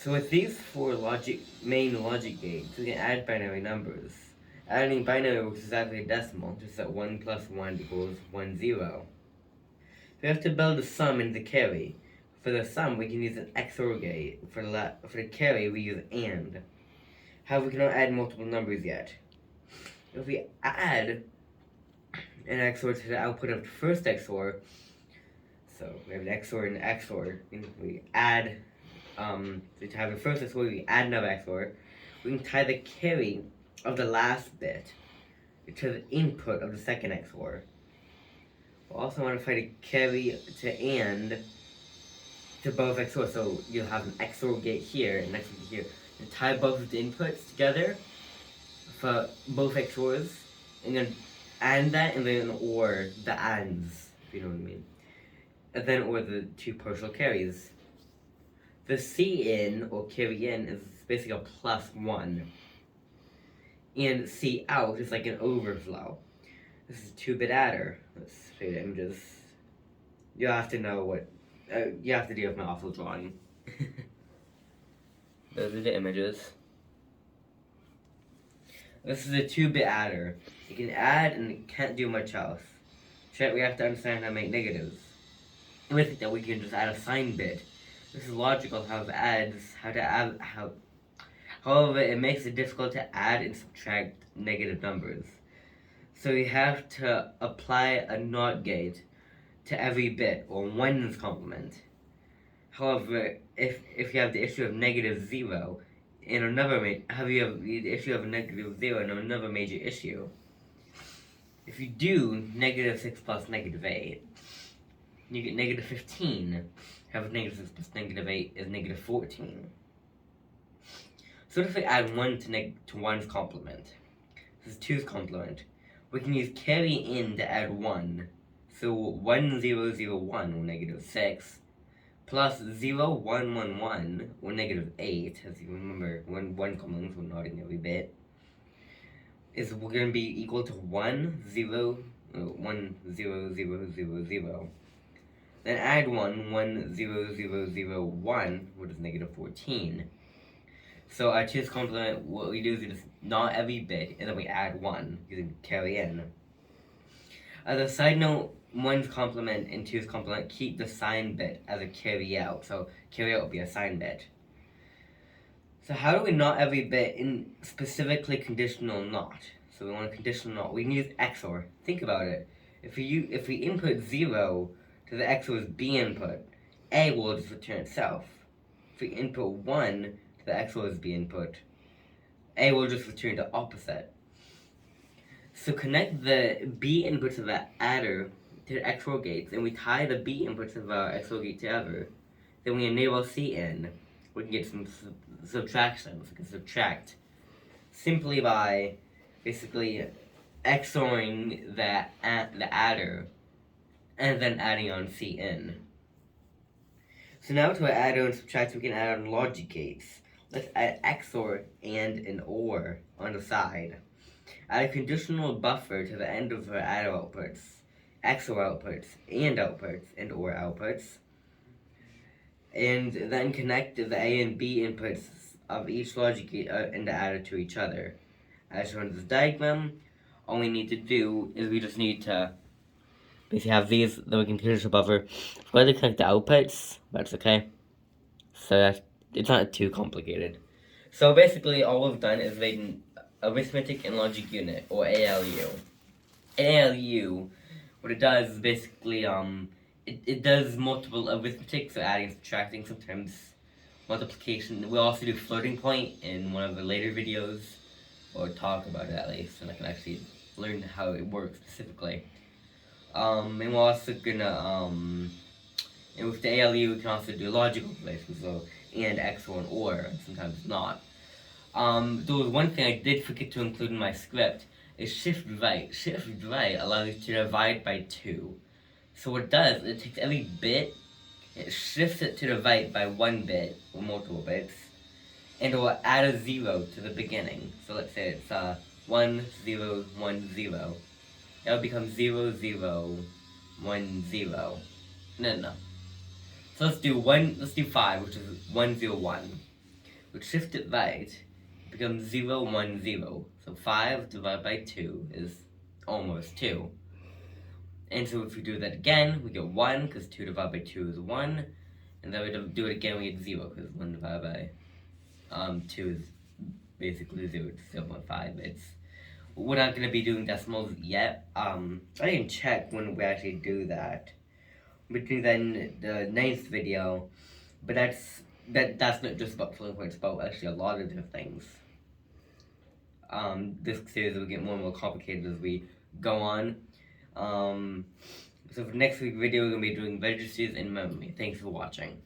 So with these four main logic gates, we can add binary numbers. Adding binary works exactly a decimal, just that 1 plus 1 equals 1, 0. We have to build the sum and the carry. For the sum, we can use an XOR gate. For the carry, we use AND. However, we cannot add multiple numbers yet. If we add an XOR to the output of the first XOR, so we have an XOR and an XOR, and we add, so to have the first XOR, we add another XOR, we can tie the carry of the last bit to the input of the second XOR. We'll also modify the carry to AND to both XOR, so you'll have an XOR gate here and an XOR gate here, and tie both of the inputs together for both XORs, and then AND that, and then OR the ANDs, if you know what I mean. And then OR the two partial carries. The C-in, or carry in, is basically a +1. And C-out is like an overflow. This is a 2-bit adder. Let's show you the images. You'll have to know what, you have to deal with my awful drawing. Those are the images. This is a 2-bit adder. It can add and it can't do much else. So we have to understand how to make negatives. And we think that we can just add a sign bit. This is logical how it adds, however, it makes it difficult to add and subtract negative numbers. So we have to apply a NOT gate to every bit, or 1's complement. However, if you have the issue of -0, in another the issue of a -0 in another major issue, if you do -6 plus -8, you get -15. However, -6 plus -8 is -14. So if we add 1 to 1's complement, this is 2's complement, we can use carry in to add 1. So 1, 0, 0, 1, or -6, plus 0, 1, 1, 1, or -8, as you remember, when 1 complements, we're nodding every bit, is going to be equal to 1, 0, 1, 0, 0, 0, 0. Then add 1, 1, 0, 0, 0, 1, which is -14. So our 2's complement, what we do is we just not every bit, and then we add 1, using carry in. As a side note, 1's complement and 2's complement keep the sign bit as a carry out, so carry out will be a sign bit. So how do we not every bit in specifically conditional not? So we want a conditional not. We can use XOR. Think about it. If we input 0 to the XOR's B input, A will just return itself. If we input 1 to the XOR's B input, A will just return the opposite. So connect the B inputs of the adder to the XOR gates, and we tie the B inputs of our XOR gate together. Then we enable C-in. We can get some subtractions. We can subtract simply by basically XORing the adder and then adding on C-in. So now to add and subtract, we can add on logic gates. Let's add XOR and an OR on the side. Add a conditional buffer to the end of our adder outputs, XOR outputs, and OR outputs. And then connect the A and B inputs of each logic gate and the adder to each other. As shown in this diagram, all we need to do is we just need to basically have these, then we can conditional buffer. We're going to connect the outputs, that's okay. So it's not too complicated. So basically all we've done is made an arithmetic and logic unit, or ALU. ALU, what it does is basically, it does multiple arithmetic, so adding, subtracting, sometimes multiplication. We'll also do floating point in one of the later videos, or talk about it at least, and I can actually learn how it works specifically. And we're also gonna, and with the ALU we can also do logical operations, so and XOR and OR, and sometimes not. There was one thing I did forget to include in my script, is shift right. Shift right allows you to divide by 2. So what it does, it takes every bit, it shifts it to the right by 1 bit, or multiple bits, and it will add a 0 to the beginning. So let's say it's 1, 0, 1, 0. That will become 0, 0, 1, 0. No. So let's do 5, which is 1, 0, 1. But shift it right, it becomes 0, 1, 0. So 5 divided by 2 is almost 2. And so if we do that again, we get 1, because 2 divided by 2 is 1. And then we do it again, we get 0, because 1 divided by 2 is basically 0, it's 0.5. We're not going to be doing decimals yet. I didn't check when we actually do that. We're doing that in the next video, but that's not just about floating points, it's about actually a lot of different things. This series will get more and more complicated as we go on. So for next week's video, we're going to be doing registers and memory. Thanks for watching.